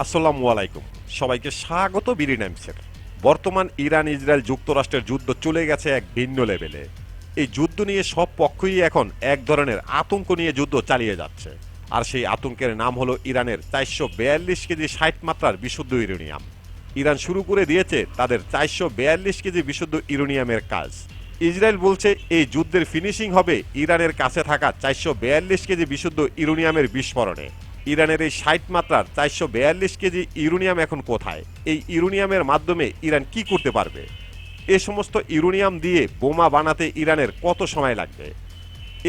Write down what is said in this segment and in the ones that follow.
আসসালামু আলাইকুম, সবাইকে স্বাগত বিডি টাইমসের। বর্তমান ইরান ইসরায়েল যুক্তরাষ্ট্রের যুদ্ধ চলে গেছে এক ভিন্ন লেভেলে। এই যুদ্ধ নিয়ে সব পক্ষই এখন এক ধরনের আতঙ্ক নিয়ে যুদ্ধ চালিয়ে যাচ্ছে। আর সেই আতঙ্কের নাম হলো ইরানের 442 কেজি 60 মাত্রার বিশুদ্ধ ইউরেনিয়াম। ইরান শুরু করে দিয়েছে তাদের 442 কেজি বিশুদ্ধ ইউরেনিয়ামের কাজ। ইসরায়েল বলছে এই যুদ্ধের ফিনিশিং হবে ইরানের কাছে থাকা 442 কেজি বিশুদ্ধ ইউরেনিয়ামের বিস্ফোরণে। ইরানের এই 60 মাত্রার 442 কেজি ইউরেনিয়াম এখন কোথায়? এই ইউরেনিয়ামের মাধ্যমে ইরান কি করতে পারবে? এ সমস্ত ইউরেনিয়াম দিয়ে বোমা বানাতে ইরানের কত সময় লাগবে?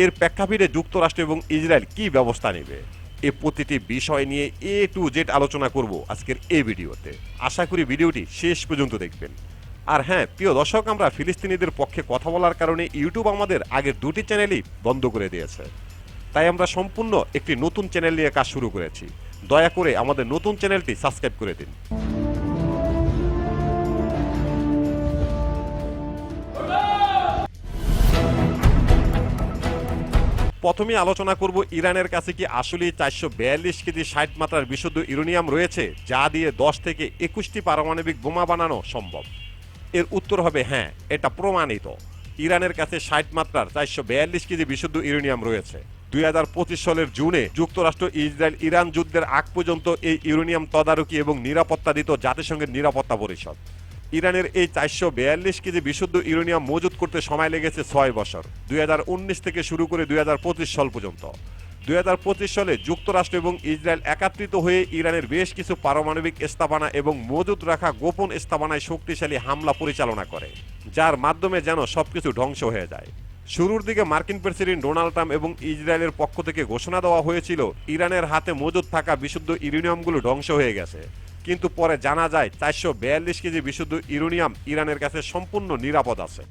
এর প্রেক্ষাপটে যুক্তরাষ্ট্র এবং ইসরায়েল কি ব্যবস্থা নেবে? এ প্রতিটি বিষয় নিয়ে A to Z আলোচনা করব আজকের এই ভিডিওতে। আশা করি ভিডিওটি শেষ পর্যন্ত দেখবেন। আর হ্যাঁ, প্রিয় দর্শক, আমরা ফিলিস্তিনিদের পক্ষে কথা বলার কারণে ইউটিউব আমাদের আগের দুটি চ্যানেলই বন্ধ করে দিয়েছে। তাই আমরা সম্পূর্ণ একটি নতুন চ্যানেল নিয়ে কাজ শুরু করেছি। দয়া করে আমাদের নতুন চ্যানেলটি সাবস্ক্রাইব করে দিন। প্রথমে আলোচনা করব ইরানের কাছে কি আসলেই 442 কেজি 60 মাত্রার বিশুদ্ধ ইউরেনিয়াম রয়েছে, যা দিয়ে 10 থেকে 21টি পারমাণবিক বোমা বানানো সম্ভব। এর উত্তর হবে হ্যাঁ, এটা প্রমাণিত। ইরানের কাছে 60 মাত্রার 442 কেজি বিশুদ্ধ ইউরেনিয়াম রয়েছে। 2025 সালের জুনে যুক্তরাষ্ট্র ইসরায়েল ইরান যুদ্ধের আগ পর্যন্ত এই ইউরেনিয়াম তদারকি এবং নিরাপত্তা দিত জাতিসংঘের নিরাপত্তা পরিষদ। ইরানের এই 442 কেজি বিশুদ্ধ ইউরেনিয়াম মজুত করতে সময় লেগেছে 6 বছর, 2019 থেকে শুরু করে 2025 সাল পর্যন্ত। 2025 সালে যুক্তরাষ্ট্র এবং ইসরায়েল একত্রিত হয়ে ইরানের বেশ কিছু পারমাণবিক স্থাপনা এবং মজুত রাখা গোপন স্থাপনায় শক্তিশালী হামলা পরিচালনা করে, যার মাধ্যমে যেন সবকিছু ধ্বংস হয়ে যায়। শুরুর দিকে মার্কিন প্রেসিডেন্ট ডোনাল্ড ট্রাম্প এবং ইসরায়েলের পক্ষ থেকে ঘোষণা দেওয়া হয়েছিল ইরানের হাতে মজুত থাকা বিশুদ্ধ ইউরেনিয়ামগুলো ধ্বংস হয়ে গেছে, কিন্তু পরে জানা যায় 442 কেজি বিশুদ্ধ ইউরেনিয়াম ইরানের কাছে সম্পূর্ণ নিরাপদ আছে।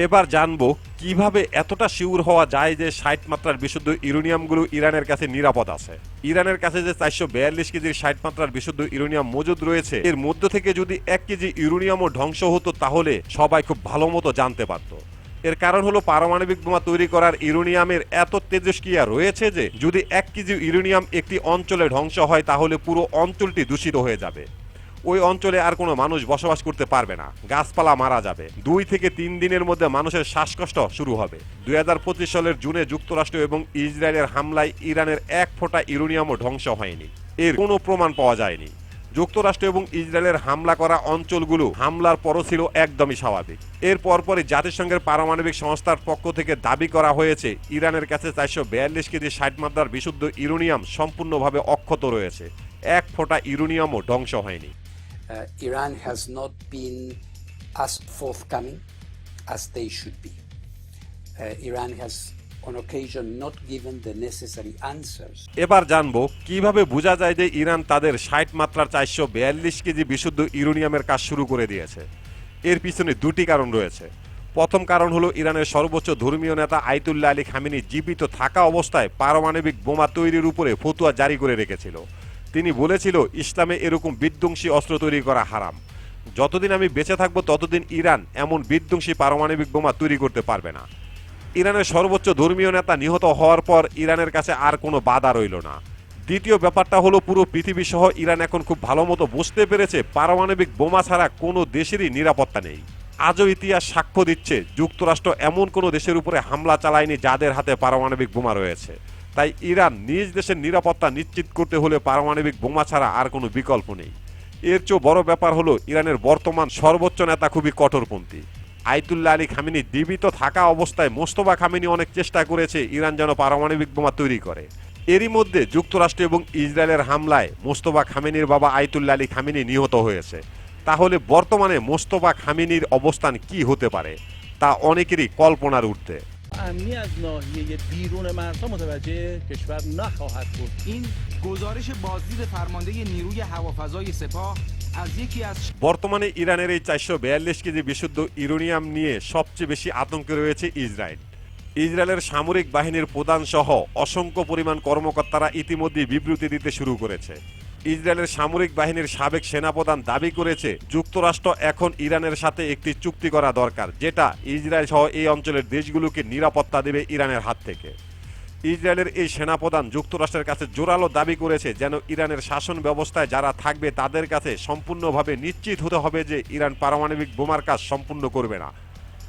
এবার জানবো কিভাবে এতটা শিওর হওয়া যায় যে 60 মাত্রার বিশুদ্ধ ইউরেনিয়ামগুলো ইরানের কাছে নিরাপদ আছে। ইরানের কাছে যে 442 কেজির 60 মাত্রার বিশুদ্ধ ইউরেনিয়াম মজুদ রয়েছে, এর মধ্য থেকে যদি 1 কেজি ইউরেনিয়ামও ধ্বংস হতো তাহলে সবাই খুব ভালো মতো জানতে পারত। এর কারণ হলো পারমাণবিক বোমা তৈরি করার ইউরেনিয়ামের এত তেজস্ক্রিয়া রয়েছে যে যদি 1 কেজি ইউরেনিয়াম একটি অঞ্চলে ধ্বংস হয় তাহলে পুরো অঞ্চলটি দূষিত হয়ে যাবে। ওই অঞ্চলে আর কোনো মানুষ বসবাস করতে পারবে না, গাছপালা মারা যাবে, 2 থেকে 3 দিনের মধ্যে মানুষের শ্বাসকষ্ট শুরু হবে। 2025 সালের জুনে যুক্তরাষ্ট্র এবং ইসরায়েলের হামলায় ইরানের 1 ফোঁটা ইউরেনিয়ামও ধ্বংস হয়নি, এর কোনো প্রমাণ পাওয়া যায়নি। যুক্তরাষ্ট্র এবং ইসরায়েলের হামলা করা অঞ্চলগুলো হামলার পরও ছিল একদমই স্বাভাবিক। এর পরপরই জাতিসংঘের পারমাণবিক সংস্থার পক্ষ থেকে দাবি করা হয়েছে ইরানের কাছে 442 কেজি 60 মাত্রার বিশুদ্ধ ইউরেনিয়াম সম্পূর্ণভাবে অক্ষত রয়েছে, 1 ফোঁটা ইউরেনিয়ামও ধ্বংস হয়নি। Iran has not been as forthcoming as they should be. Iran has on occasion not given the necessary answers. এবার জানবো কিভাবে বোঝা যায় যে ইরান তাদের 60 মাত্রার 442 কেজি বিশুদ্ধ ইউরেনিয়ামের কাজ শুরু করে দিয়েছে। এর পিছনে দুটি কারণ রয়েছে। প্রথম কারণ হলো ইরানের সর্বোচ্চ ধর্মীয় নেতা আয়াতুল্লাহ আলী খামেনি জীবিত থাকা অবস্থায় পারমাণবিক বোমা তৈরির উপরে ফতোয়া জারি করে রেখেছিল। তিনি বলেছিল ইসলামে এরকম বিধ্বংসী অস্ত্র তৈরি করা হারাম। যতদিন আমি বেঁচে থাকবো ততদিন ইরান এমন বিধ্বংসী পারমাণবিক বোমা তৈরি করতে পারবে না। ইরানের সর্বোচ্চ ধর্মীয় নেতা নিহত হওয়ার পর ইরানের কাছে আর কোনো বাধা রইল না। দ্বিতীয় ব্যাপারটা হলো পুরো পৃথিবী সহ ইরান এখন খুব ভালো মতো বুঝতে পেরেছে পারমাণবিক বোমা ছাড়া কোনো দেশেরই নিরাপত্তা নেই। আজও ইতিহাস সাক্ষ্য দিচ্ছে যুক্তরাষ্ট্র এমন কোনো দেশের উপরে হামলা চালায়নি যাদের হাতে পারমাণবিক বোমা রয়েছে। তাই ইরান নিজ দেশের নিরাপত্তা নিশ্চিত করতে হলে পারমাণবিক বোমা ছাড়া আর কোনো বিকল্প নেই। এর চেয়ে বড় ব্যাপার হলো ইরানের বর্তমান সর্বোচ্চ নেতা খুবই কঠোরপন্থী। আয়াতুল্লাহ আলী খামেনি জীবিত থাকা অবস্থায় মোস্তফা খামেনি অনেক চেষ্টা করেছে ইরান যেন পারমাণবিক বোমা তৈরি করে। এরই মধ্যে যুক্তরাষ্ট্র এবং ইসরায়েলের হামলায় মোস্তফা খামেনির বাবা আয়াতুল্লাহ আলী খামেনি নিহত হয়েছে। তাহলে বর্তমানে মোস্তফা খামেনির অবস্থান কি হতে পারে তা অনেকেরই কল্পনার ঊর্ধ্বে। امنی از ناحیه بیرون مرزها متوجه کشور نخواهد بود. این گزارش بازدید فرمانده نیروی هوافضای سپاه از یکی از বর্তমানে ইরানের এই 442 কেজি বিশুদ্ধ ইউরেনিয়াম নিয়ে সবচেয়ে বেশি আতঙ্কে রয়েছে ইসরায়েল। ইসরায়েলের সামরিক বাহিনীর প্রধান সহ অসংখ্য পরিমাণ কর্মকর্তারা ইতিমধ্যে বিবৃতি দিতে শুরু করেছে। ইসরায়েলের সামরিক বাহিনীর সাবেক সেনাপ্রধান দাবি করেছে যুক্তরাষ্ট্র এখন ইরানের সাথে একটি চুক্তি করা দরকার, যেটা ইসরায়েল সহ এই অঞ্চলের দেশগুলোকে নিরাপত্তা দেবে ইরানের হাত থেকে। ইসরায়েলের এই সেনাপ্রধান যুক্তরাষ্ট্রের কাছে জোরালো দাবি করেছে যেন ইরানের শাসন ব্যবস্থায় যারা থাকবে তাদের কাছে সম্পূর্ণভাবে নিশ্চিত হতে হবে যে ইরান পারমাণবিক বোমার কাজ সম্পূর্ণ করবে না।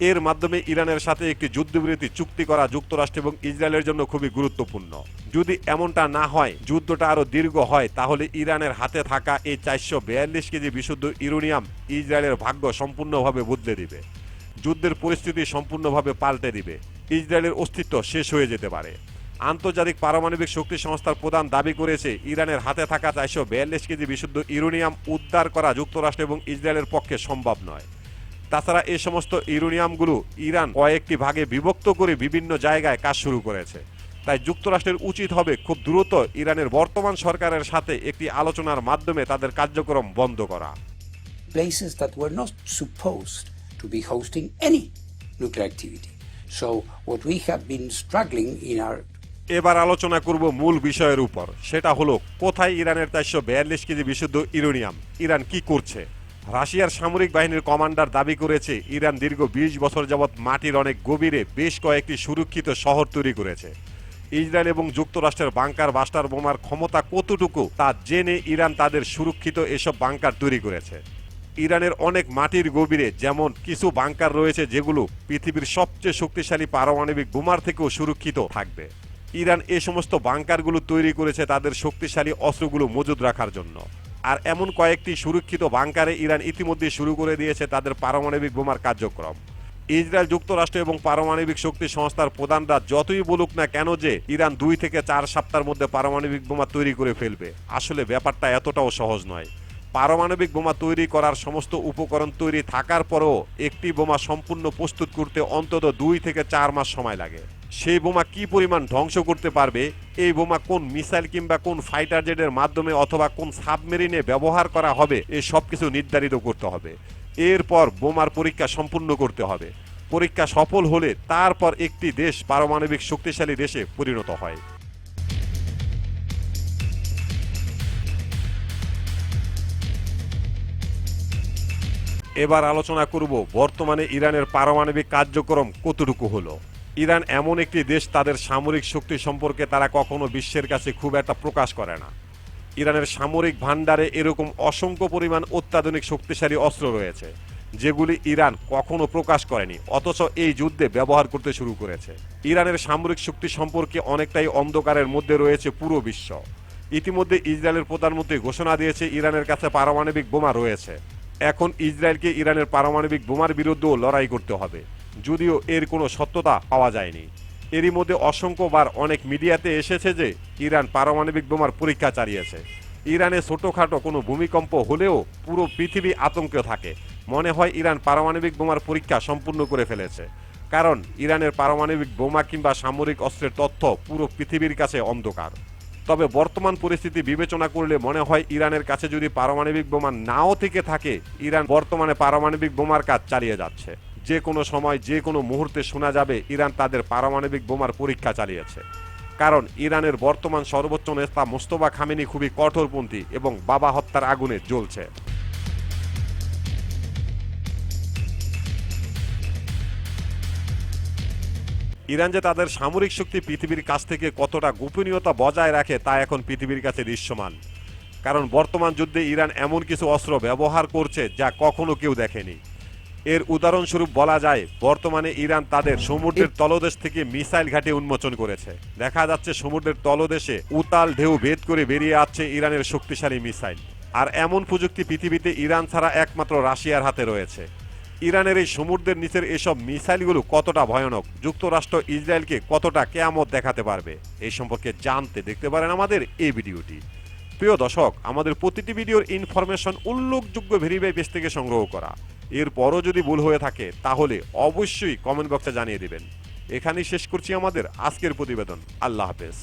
এর মাধ্যমে ইরানের সাথে একটি যুদ্ধবিরতি চুক্তি করা যুক্তরাষ্ট্র এবং ইসরায়েলের জন্য খুবই গুরুত্বপূর্ণ। যদি এমনটা না হয়, যুদ্ধটা আরও দীর্ঘ হয়, তাহলে ইরানের হাতে থাকা এই 442 কেজি বিশুদ্ধ ইউরেনিয়াম ইসরায়েলের ভাগ্য সম্পূর্ণভাবে বদলে দিবে। যুদ্ধের পরিস্থিতি সম্পূর্ণভাবে পাল্টে দিবে। ইসরায়েলের অস্তিত্ব শেষ হয়ে যেতে পারে। আন্তর্জাতিক পারমাণবিক শক্তি সংস্থার প্রধান দাবি করেছে ইরানের হাতে থাকা 442 কেজি বিশুদ্ধ ইউরেনিয়াম উদ্ধার করা যুক্তরাষ্ট্র এবং ইসরায়েলের পক্ষে সম্ভব নয়। তাছাড়া এই সমস্ত ইউরেনিয়ামগুলো ইরান কয়েকটি ভাগে বিভক্ত করে বিভিন্ন জায়গায় কাজ শুরু করেছে। তাই যুক্তরাষ্ট্রের উচিত হবে খুব দ্রুত ইরানের বর্তমান সরকারের সাথে একটি আলোচনার মাধ্যমে তাদের কার্যক্রম বন্ধ করা। Places that were not supposed to be hosting any nuclear activity. So what we have been struggling in our এবার আলোচনা করব মূল বিষয়ের উপর। সেটা হলো কোথায় ইরানের 442 কেজি বিশুদ্ধ ইউরেনিয়াম, ইরান কি করছে। রাশিয়ার সামরিক বাহিনীর কমান্ডার দাবি করেছে ইরান দীর্ঘ 20 বছর যাবৎ মাটির অনেক গভীরে বেশ কয়েকটি সুরক্ষিত শহর তৈরি করেছে। ইসরায়েল এবং যুক্তরাষ্ট্রের বাংকার বাস্টার বোমার ক্ষমতা কতটুকু তা জেনে ইরান তাদের সুরক্ষিত এসব বাংকার তৈরি করেছে। ইরানের অনেক মাটির গভীরে যেমন কিছু বাংকার রয়েছে যেগুলো পৃথিবীর সবচেয়ে শক্তিশালী পারমাণবিক বোমার থেকেও সুরক্ষিত থাকবে। ইরান এই সমস্ত বাংকারগুলো তৈরি করেছে তাদের শক্তিশালী অস্ত্রগুলো মজুদ রাখার জন্য। আর এমন কয়েকটি সুরক্ষিত বাংকারে ইরান ইতিমধ্যে শুরু করে দিয়েছে তাদের পারমাণবিক বোমার কার্যক্রম। ইসরায়েল, যুক্তরাষ্ট্র এবং পারমাণবিক শক্তি সংস্থার প্রধানরা যতই বলুক না কেন যে ইরান 2 থেকে 4 সপ্তাহের মধ্যে পারমাণবিক বোমা তৈরি করে ফেলবে, আসলে ব্যাপারটা এতটাও সহজ নয়। পারমাণবিক বোমা তৈরি করার সমস্ত উপকরণ তৈরি থাকার পরেও একটি বোমা সম্পূর্ণ প্রস্তুত করতে অন্তত 2 থেকে 4 মাস সময় লাগে। সেই বোমা কি পরিমাণ ধ্বংস করতে পারবে, এই বোমা কোন মিসাইল কিংবা কোন ফাইটার জেটের মাধ্যমে অথবা কোন সাবমেরিনে ব্যবহার করা হবে, এই সব কিছু নির্ধারিত করতে হবে। এরপর বোমার পরীক্ষা সম্পূর্ণ করতে হবে। পরীক্ষা সফল হলে তারপর একটি দেশ পারমাণবিক শক্তিশালী দেশে পরিণত হয়। এবার আলোচনা করব বর্তমানে ইরানের পারমাণবিক কার্যক্রম কতটুকু হলো। ইরান এমন একটি দেশ, তাদের সামরিক শক্তি সম্পর্কে তারা কখনো বিশ্বের কাছে খুব একটা প্রকাশ করে না। ইরানের সামরিক ভান্ডারে এরকম অসংখ্য পরিমাণ অত্যাধুনিক শক্তিশালী অস্ত্র রয়েছে যেগুলি ইরান কখনো প্রকাশ করেনি, অথচ এই যুদ্ধে ব্যবহার করতে শুরু করেছে। ইরানের সামরিক শক্তি সম্পর্কে অনেকটাই অন্ধকারের মধ্যে রয়েছে পুরো বিশ্ব। ইতিমধ্যে ইসরায়েলের প্রধানমন্ত্রী ঘোষণা দিয়েছে ইরানের কাছে পারমাণবিক বোমা রয়েছে। এখন ইসরায়েলকে ইরানের পারমাণবিক বোমার বিরুদ্ধেও লড়াই করতে হবে, যদিও এর কোনো সত্যতা পাওয়া যায়নি। এরই মধ্যে অসংখ্যবার অনেক মিডিয়াতে এসেছে যে ইরান পারমাণবিক বোমার পরীক্ষা চালিয়েছে। ইরানে ছোটোখাটো কোনো ভূমিকম্প হলেও পুরো পৃথিবী আতঙ্কে থাকে, মনে হয় ইরান পারমাণবিক বোমার পরীক্ষা সম্পূর্ণ করে ফেলেছে। কারণ ইরানের পারমাণবিক বোমা কিংবা সামরিক অস্ত্রের তথ্য পুরো পৃথিবীর কাছে অন্ধকার। তবে বর্তমান পরিস্থিতি বিবেচনা করলে মনে হয় ইরানের কাছে যদি পারমাণবিক বোমা নাও থেকে থাকে, ইরান বর্তমানে পারমাণবিক বোমার কাজ চালিয়ে যাচ্ছে। যে কোনো সময় যে কোনো মুহূর্তে শোনা যাবে ইরান তাদের পারমাণবিক বোমার পরীক্ষা চালিয়েছে। কারণ ইরানের বর্তমান সর্বোচ্চ নেতা মোস্তফা খামেনি খুবই কঠোরপন্থী এবং বাবা হত্যার আগুনে জ্বলছে। ইরান যে তাদের সামরিক শক্তি পৃথিবীর কাছ থেকে কতটা গোপনীয়তা বজায় রাখে তা এখন পৃথিবীর কাছে দৃশ্যমান। কারণ বর্তমান যুদ্ধে ইরান এমন কিছু অস্ত্র ব্যবহার করছে যা কখনো কেউ দেখেনি। এর উদাহরণস্বরূপ বলা যায় বর্তমানে ইরান তাদের সমুদ্রের তলদেশ থেকে মিসাইল ঘাঁটি উন্মোচন করেছে। দেখা যাচ্ছে সমুদ্রের তলদেশে উতাল ঢেউ ভেদ করে বেরিয়ে আসছে ইরানের শক্তিশালী মিসাইল। আর এমন প্রযুক্তি পৃথিবীতে ইরান ছাড়া একমাত্র রাশিয়ার হাতে রয়েছে। ইরানের এই সমুদ্রের নিচের এসব মিসাইলগুলো কতটা ভয়ানক, যুক্তরাষ্ট্র ইসরায়েলকে কতটা কেয়ামত দেখাতে পারবে, এই সম্পর্কে জানতে দেখতে পারেন আমাদের এই ভিডিওটি। প্রিয় দর্শক, আমাদের প্রতিটি ভিডিওর ইনফরমেশন উল্লেখযোগ্য ভেরিফাই পেজ থেকে সংগ্রহ করা। এরপরও যদি ভুল হয়ে থাকে তাহলে অবশ্যই কমেন্ট বক্সে জানিয়ে দিবেন। এখানেই শেষ করছি আমাদের আজকের প্রতিবেদন। আল্লাহ হাফেজ।